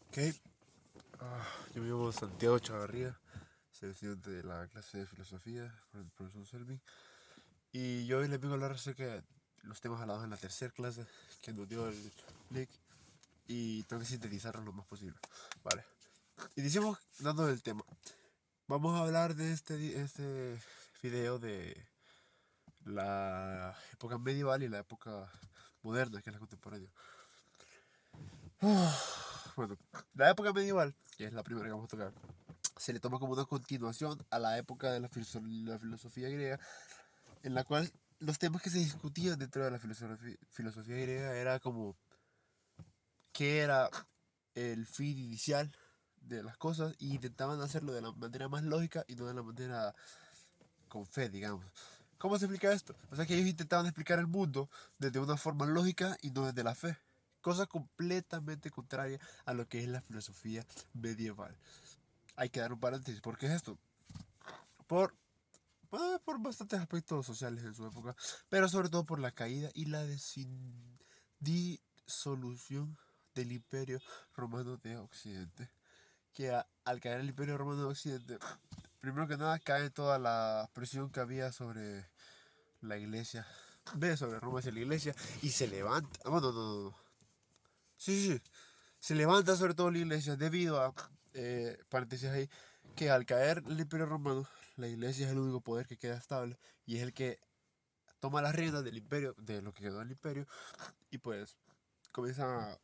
Ok, yo me llamo Santiago Chavarría, soy estudiante de la clase de filosofía con el profesor Selvi. Y yo hoy les vengo a hablar acerca de los temas hablados en la tercera clase que nos dio el LIC y tengo que sintetizarlo lo más posible. Vale, iniciamos dando el tema. Vamos a hablar de este video de la época medieval y la época moderna, que es la contemporánea. Bueno, la época medieval, que es la primera que vamos a tocar, se le toma como una continuación a la época de la filosofía griega, en la cual los temas que se discutían dentro de la filosofía griega era como qué era el fin inicial de las cosas y intentaban hacerlo de la manera más lógica y no de la manera con fe, digamos. ¿Cómo se explica esto? O sea que ellos intentaban explicar el mundo desde una forma lógica y no desde la fe. Cosa completamente contraria a lo que es la filosofía medieval. Hay que dar un paréntesis. ¿Por qué es esto? Por por bastantes aspectos sociales en su época, pero sobre todo por la caída y la disolución del Imperio Romano de Occidente. Que al caer el Imperio Romano de Occidente, primero que nada cae toda la presión que había sobre la iglesia, sobre Roma hacia la iglesia, y se levanta. Bueno, no. Sí, sí, sí. Se levanta sobre todo la iglesia debido a, paréntesis ahí, que al caer el Imperio Romano, la iglesia es el único poder que queda estable y es el que toma las riendas del imperio, de lo que quedó del imperio, y pues comienza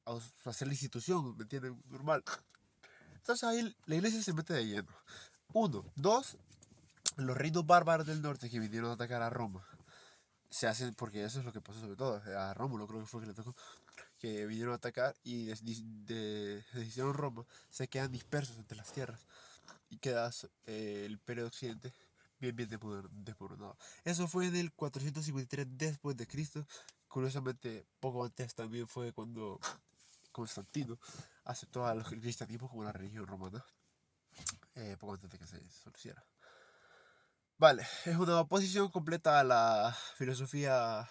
a hacer la institución, ¿me entienden? Normal. Entonces ahí la iglesia se mete de lleno. Uno. Dos, los reinos bárbaros del norte que vinieron a atacar a Roma. Se hacen, porque eso es lo que pasó sobre todo, a Rómulo creo que fue que le tocó, que vinieron a atacar y deshicieron Roma, se quedan dispersos entre las tierras y queda el Imperio de Occidente bien desmoronado. Eso fue en el 453 después de Cristo. Curiosamente, poco antes también fue cuando Constantino aceptó al cristianismo como la religión romana, poco antes de que se hiciera. Vale, es una oposición completa a la filosofía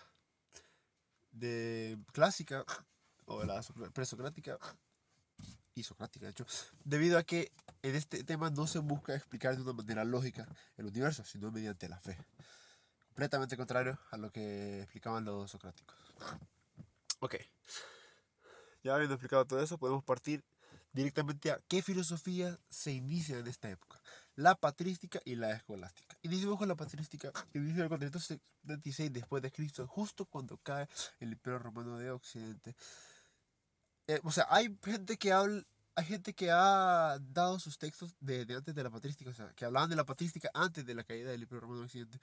clásica o la presocrática y socrática, de hecho, debido a que en este tema no se busca explicar de una manera lógica el universo, sino mediante la fe. Completamente contrario a lo que explicaban los socráticos. Ok, ya habiendo explicado todo eso, podemos partir directamente a qué filosofía se inicia en esta época. La patrística y la escolástica. Iniciamos con la patrística, que inicia en el 476 después de Cristo, justo cuando cae el Imperio Romano de Occidente. O sea, hay gente que ha dado sus textos de antes de la patrística, o sea, que hablaban de la patrística antes de la caída del Imperio Romano de Occidente,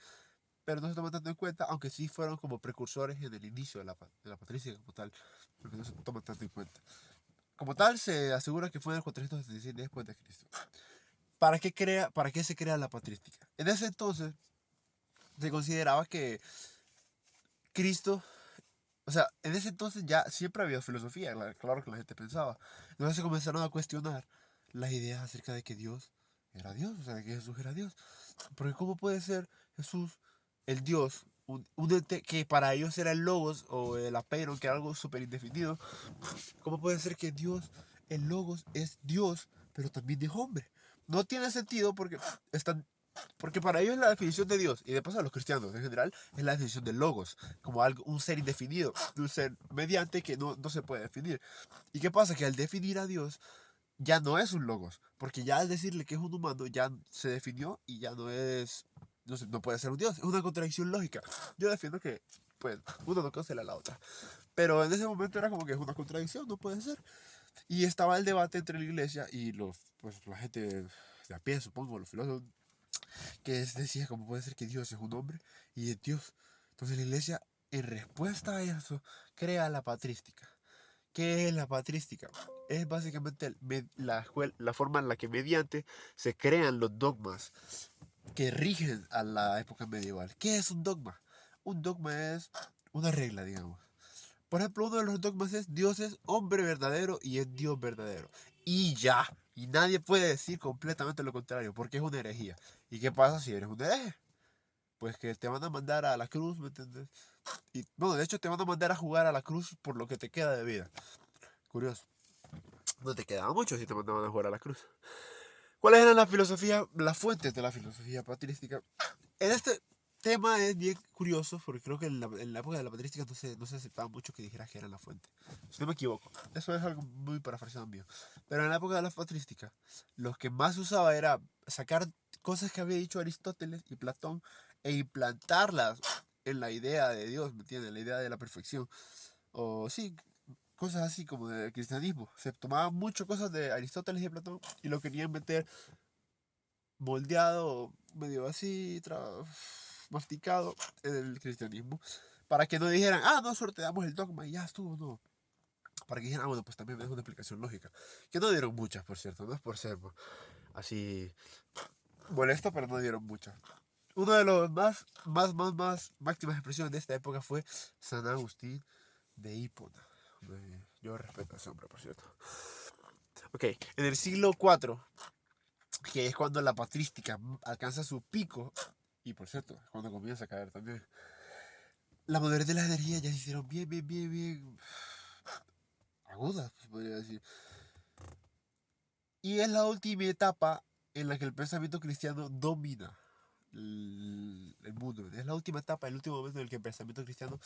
pero no se toman tanto en cuenta, aunque sí fueron como precursores en el inicio de la patrística como tal, porque no se toman tanto en cuenta. Como tal, se asegura que fue en el 476 después de Cristo. Para qué se crea la patrística? En ese entonces se consideraba que Cristo, o sea, en ese entonces ya siempre había filosofía, claro que la gente pensaba. Entonces se comenzaron a cuestionar las ideas acerca de que Dios era Dios, o sea, de que Jesús era Dios. Porque ¿cómo puede ser Jesús el Dios, un ente que para ellos era el Logos o el Apeiron, que era algo súper indefinido? ¿Cómo puede ser que Dios, el Logos, es Dios, pero también es hombre? No tiene sentido porque para ellos la definición de Dios, y de paso a los cristianos en general, es la definición de Logos, como algo, un ser indefinido, un ser mediante que no se puede definir. ¿Y qué pasa? Que al definir a Dios, ya no es un Logos, porque ya al decirle que es un humano, ya se definió y ya no es, no puede ser un Dios, es una contradicción lógica. Yo defiendo que, pues, uno no cancela a la otra. Pero en ese momento era como que es una contradicción, no puede ser. Y estaba el debate entre la iglesia y pues, la gente de a pie, supongo, los filósofos, que decía cómo puede ser que Dios es un hombre y es Dios. Entonces la iglesia, en respuesta a eso, crea la patrística. ¿Qué es la patrística? Es básicamente la forma en la que mediante se crean los dogmas que rigen a la época medieval. ¿Qué es un dogma? Un dogma es una regla, digamos. Por ejemplo, uno de los dogmas es Dios es hombre verdadero y es Dios verdadero. Y ya. Y nadie puede decir completamente lo contrario, porque es una herejía. ¿Y qué pasa si eres un hereje? Pues que te van a mandar a la cruz, ¿me entiendes? Y bueno, de hecho te van a mandar a jugar a la cruz por lo que te queda de vida. Curioso. No te quedaba mucho si te mandaban a jugar a la cruz. ¿Cuáles eran las fuentes de la filosofía patrística? En este tema es bien curioso, porque creo que en la época de la patrística no se aceptaba mucho que dijeras que era la fuente. Si no me equivoco. Eso es algo muy parafraseado mío. Pero en la época de la patrística, lo que más se usaba era sacar cosas que había dicho Aristóteles y Platón e implantarlas en la idea de Dios, ¿me entiendes? La idea de la perfección. O sí, cosas así como del cristianismo. Se tomaban mucho cosas de Aristóteles y de Platón y lo querían meter moldeado, medio así, masticado en el cristianismo. Para que no dijeran, ah, no, solo te damos el dogma y ya estuvo, no. Para que dijeran, ah, bueno, pues también es una explicación lógica. Que no dieron muchas, por cierto, no es por ser así molesto, pero no dieron muchas. Uno de los más máximas expresiones de esta época fue San Agustín de Hipona. Yo respeto a ese hombre, por cierto. Ok, en el siglo IV, que es cuando la patrística alcanza su pico, y por cierto, es cuando comienza a caer también, la madurez de las energías ya se hicieron bien agudas, pues, podría decir. Y es la última etapa en la que el pensamiento cristiano domina el mundo. Es la última etapa, el último momento en el que el pensamiento cristiano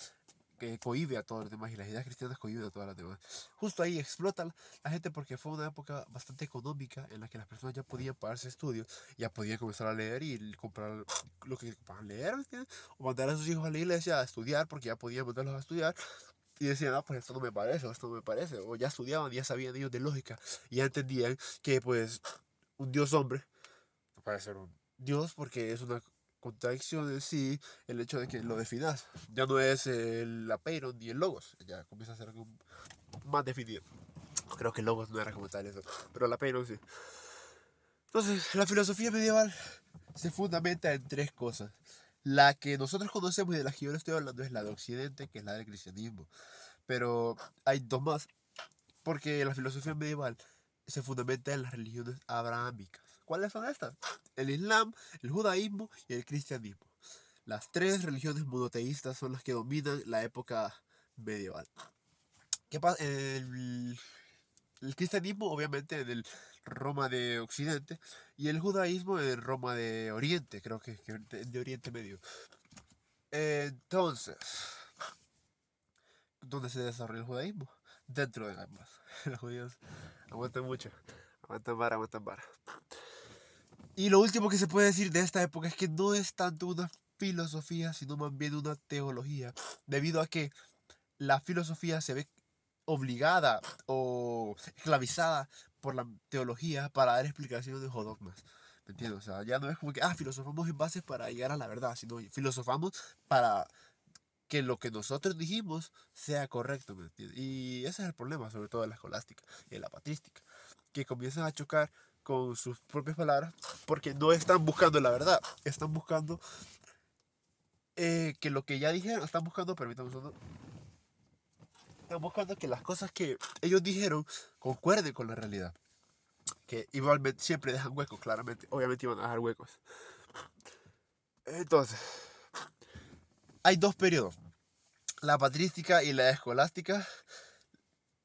que cohíbe a todos los demás y las ideas cristianas cohiben a todas las demás. Justo ahí explota la gente porque fue una época bastante económica en la que las personas ya podían pagarse estudios, ya podían comenzar a leer y comprar lo que ocupaban leer, ¿entiendes? O mandar a sus hijos a la iglesia a estudiar porque ya podían mandarlos a estudiar. Y decían, ah, pues esto no me parece, o esto no me parece. O ya estudiaban, ya sabían ellos de lógica. Y ya entendían que, pues, un Dios hombre no puede ser un Dios porque es una contradicción en sí el hecho de que lo definas. Ya no es el apeiron ni el logos. Ya comienza a ser algo más definido. Creo que el logos no era como tal eso. Pero el apeiron sí. Entonces, la filosofía medieval se fundamenta en tres cosas. La que nosotros conocemos y de la que yo le estoy hablando es la de Occidente, que es la del cristianismo. Pero hay dos más, porque la filosofía medieval se fundamenta en las religiones abrahámicas. ¿Cuáles son estas? El Islam, el judaísmo y el cristianismo. Las tres religiones monoteístas son las que dominan la época medieval. ¿Qué pasa? El cristianismo, obviamente, en el Roma de Occidente, y el judaísmo en el Roma de Oriente, creo que de Oriente Medio. Entonces, ¿dónde se desarrolla el judaísmo? Dentro de ambas. Los judíos aguantan mucho. Aguantan vara. Y lo último que se puede decir de esta época es que no es tanto una filosofía, sino más bien una teología, debido a que la filosofía se ve obligada o esclavizada por la teología para dar explicaciones o dogmas. ¿Me entiendes? O sea, ya no es como que, filosofamos en base para llegar a la verdad, sino filosofamos para que lo que nosotros dijimos sea correcto, ¿me entiendes? Y ese es el problema, sobre todo de la escolástica y de la patrística, que comienzan a chocar con sus propias palabras porque no están buscando la verdad, están buscando que lo que ya dijeron, están buscando, permítame un segundo, están buscando que las cosas que ellos dijeron concuerden con la realidad. Que igualmente siempre dejan huecos, claramente. Obviamente iban a dejar huecos. Entonces, hay dos periodos. La patrística y la escolástica.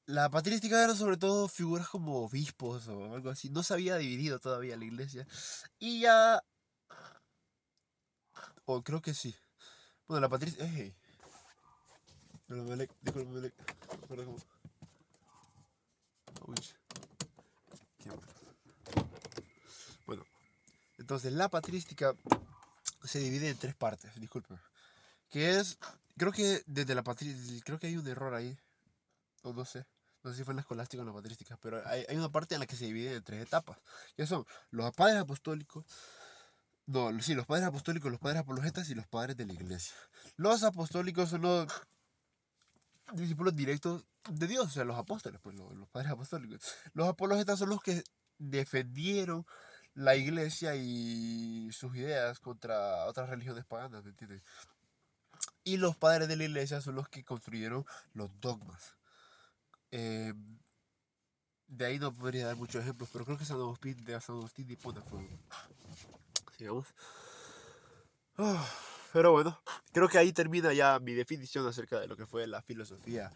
La patrística eran sobre todo figuras como obispos o algo así. No se había dividido todavía la iglesia. Y ya... O creo que sí. Bueno, la patrística... Hey, disculpe, Melec. Uy, qué bueno. Bueno, entonces la patrística se divide en tres partes, disculpe. Que es... Creo que desde la patrística... Creo que hay un error ahí. O no sé. No sé si fue en la escolástica o en la patrística, pero hay una parte en la que se divide en tres etapas, que son los padres apostólicos, no, sí, los padres apostólicos, los padres apologetas y los padres de la iglesia. Los apostólicos son los discípulos directos de Dios, o sea, los apóstoles, pues los padres apostólicos. Los apologetas son los que defendieron la iglesia y sus ideas contra otras religiones paganas, ¿me entiendes? Y los padres de la iglesia son los que construyeron los dogmas. Eh, De ahí no podría dar muchos ejemplos, pero creo que San Agustín de Hipona fue uno. Sigamos. Pero bueno, creo que ahí termina ya mi definición acerca de lo que fue la filosofía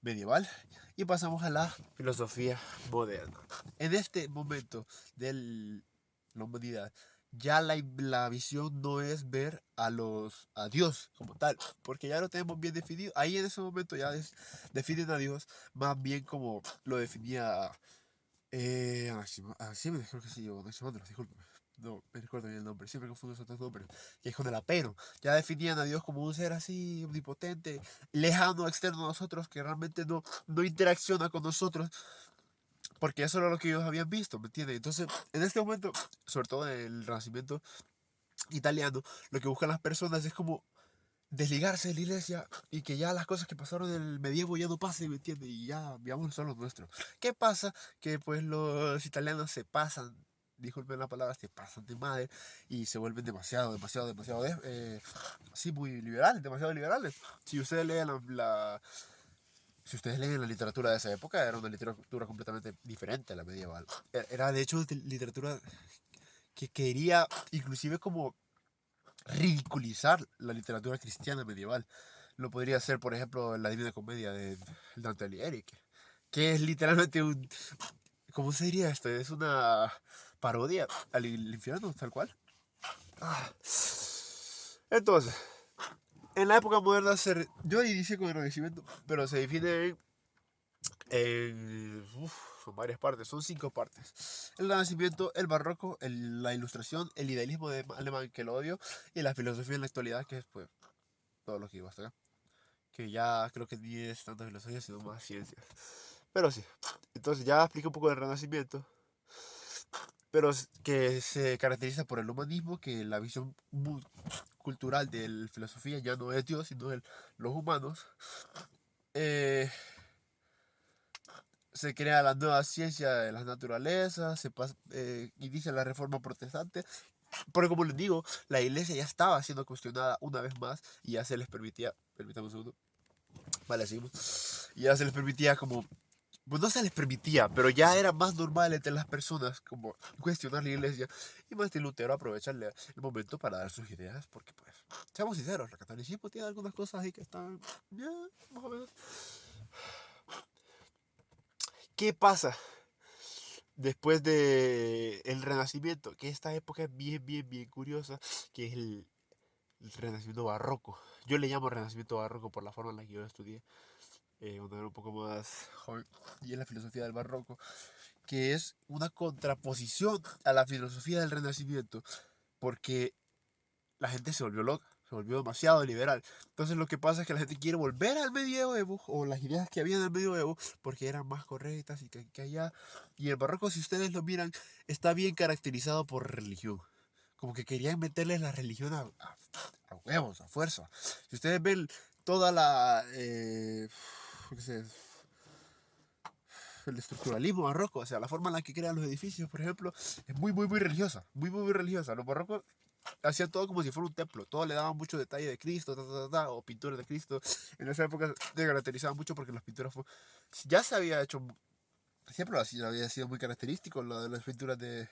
medieval y pasamos a la filosofía moderna. En este momento de la humanidad, ya la visión no es ver a Dios como tal, porque ya lo tenemos bien definido. Ahí en ese momento ya definen a Dios más bien como lo definía creo que sí, o Anaximandro, disculpe. No me recuerdo bien el nombre, siempre confundo esos dos nombres. Que es con el apero. Ya definían a Dios como un ser así, omnipotente, lejano, externo a nosotros, que realmente no interacciona con nosotros, porque eso era lo que ellos habían visto, ¿me entiendes? Entonces, en este momento, sobre todo en el Renacimiento italiano, lo que buscan las personas es como desligarse de la iglesia y que ya las cosas que pasaron en el medievo ya no pasen, ¿me entiendes? Y ya vivamos solo lo nuestro. ¿Qué pasa? Que pues los italianos se pasan, disculpen la palabra, se pasan de madre y se vuelven demasiado, sí, muy liberales, demasiado liberales. Si ustedes leen si ustedes leen la literatura de esa época, era una literatura completamente diferente a la medieval. Era de hecho literatura que quería inclusive como ridiculizar la literatura cristiana medieval. Lo podría ser, por ejemplo, la Divina Comedia de Dante Alighieri, que es literalmente un... ¿Cómo se diría esto? Es una parodia al infierno, tal cual. Ah. Entonces, en la época moderna, yo inicié con el Renacimiento, pero se define son varias partes, son 5 partes. El Renacimiento, el Barroco, la Ilustración, el idealismo alemán que lo odio y la filosofía en la actualidad, que es pues todo lo que iba hasta acá. Que ya creo que ni es tanta filosofía, sino más ciencias. Pero sí, entonces ya expliqué un poco del Renacimiento, pero que se caracteriza por el humanismo, que la visión cultural de la filosofía ya no es Dios, sino los humanos. Eh, Se crea la nueva ciencia de las naturalezas, inicia la reforma protestante, porque como les digo, la iglesia ya estaba siendo cuestionada una vez más y ya se les permitía, permítame un segundo, vale, seguimos, y ya se les permitía como, pues no se les permitía, pero ya era más normal entre las personas como cuestionar la iglesia y Martín Lutero aprovecharle el momento para dar sus ideas, porque pues, seamos sinceros, el catolicismo tiene algunas cosas ahí que están, ya, más o menos. ¿Qué pasa después de el Renacimiento? Que esta época es bien curiosa, que es el Renacimiento barroco. Yo le llamo Renacimiento barroco por la forma en la que yo lo estudié, cuando era un poco más joven, y es la filosofía del barroco, que es una contraposición a la filosofía del Renacimiento, porque la gente se volvió loca, se volvió demasiado liberal. Entonces lo que pasa es que la gente quiere volver al medioevo, o las ideas que había en el medioevo, porque eran más correctas y que allá. Y el barroco, si ustedes lo miran, está bien caracterizado por religión. Como que querían meterles la religión a huevos, a fuerza. Si ustedes ven toda ¿qué sé? El estructuralismo barroco, o sea, la forma en la que crean los edificios, por ejemplo, es muy religiosa, muy religiosa. Los barrocos hacían todo como si fuera un templo, todo le daban mucho detalle de Cristo, o pinturas de Cristo. En esa época se caracterizaban mucho porque las pinturas ya se había hecho, siempre así había sido muy característico lo de las pinturas de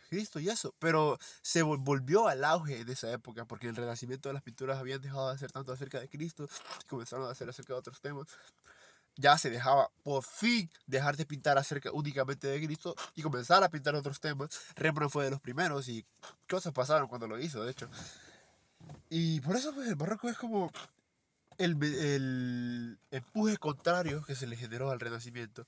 Cristo y eso, pero se volvió al auge en esa época porque en el Renacimiento las pinturas habían dejado de ser tanto acerca de Cristo y comenzaron a hacer acerca de otros temas. Ya se dejaba por fin dejar de pintar acerca únicamente de Cristo y comenzar a pintar otros temas. Rembrandt fue de los primeros y cosas pasaron cuando lo hizo, de hecho. Y por eso pues, el barroco es como el empuje contrario que se le generó al Renacimiento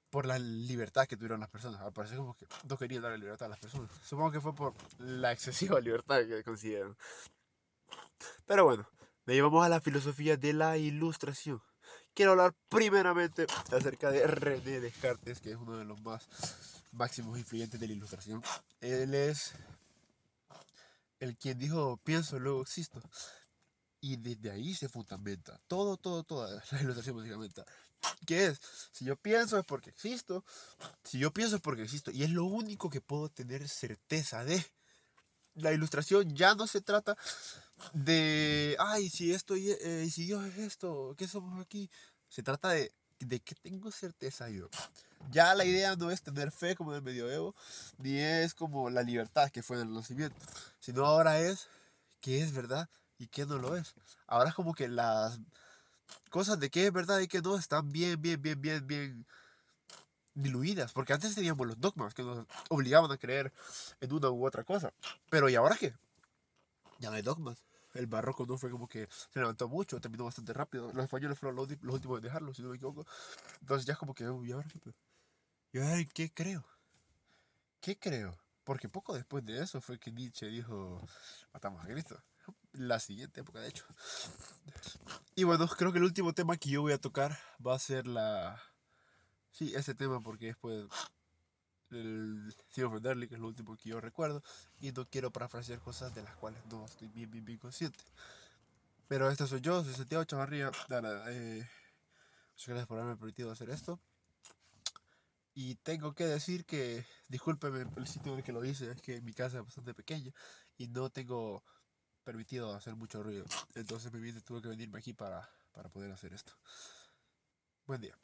por la libertad que tuvieron las personas. Al parecer como que no querían darle libertad a las personas. Supongo que fue por la excesiva libertad que consideran. Pero bueno, me llevamos a la filosofía de la ilustración. Quiero hablar primeramente acerca de René Descartes, que es uno de los más máximos influyentes de la ilustración. Él es el quien dijo, pienso, luego existo. Y desde ahí se fundamenta toda la ilustración básicamente. ¿Qué es? Si yo pienso es porque existo. Si yo pienso es porque existo. Y es lo único que puedo tener certeza de. La ilustración ya no se trata de, ay, si esto, si Dios es esto, ¿qué somos aquí? Se trata de que tengo certeza yo. Ya la idea no es tener fe como en el medioevo, ni es como la libertad que fue en el Renacimiento, sino ahora es qué es verdad y qué no lo es. Ahora es como que cosas de qué es verdad y qué no están bien diluidas. Porque antes teníamos los dogmas que nos obligaban a creer en una u otra cosa. Pero ¿y ahora qué? Ya no hay dogmas. El barroco no fue como que se levantó mucho, terminó bastante rápido. Los españoles fueron los últimos en dejarlo, si no me equivoco. Entonces ya es como que, uy, ¿y ahora qué pedo? ¿Y ahora en qué creo? ¿Qué creo? Porque poco después de eso fue que Nietzsche dijo, matamos a Cristo. La siguiente época, de hecho. Y bueno, creo que el último tema que yo voy a tocar va a ser la... Sí, ese tema porque después el Sin ofenderle, que es lo último que yo recuerdo. Y no quiero parafrasear cosas de las cuales no estoy bien consciente. Pero este soy yo, soy Santiago Chavarría. Nada, muchas gracias por haberme permitido hacer esto. Y tengo que decir que, discúlpeme el sitio en el que lo hice, es que mi casa es bastante pequeña y no tengo permitido hacer mucho ruido. Entonces tuve que venirme aquí para poder hacer esto. Buen día.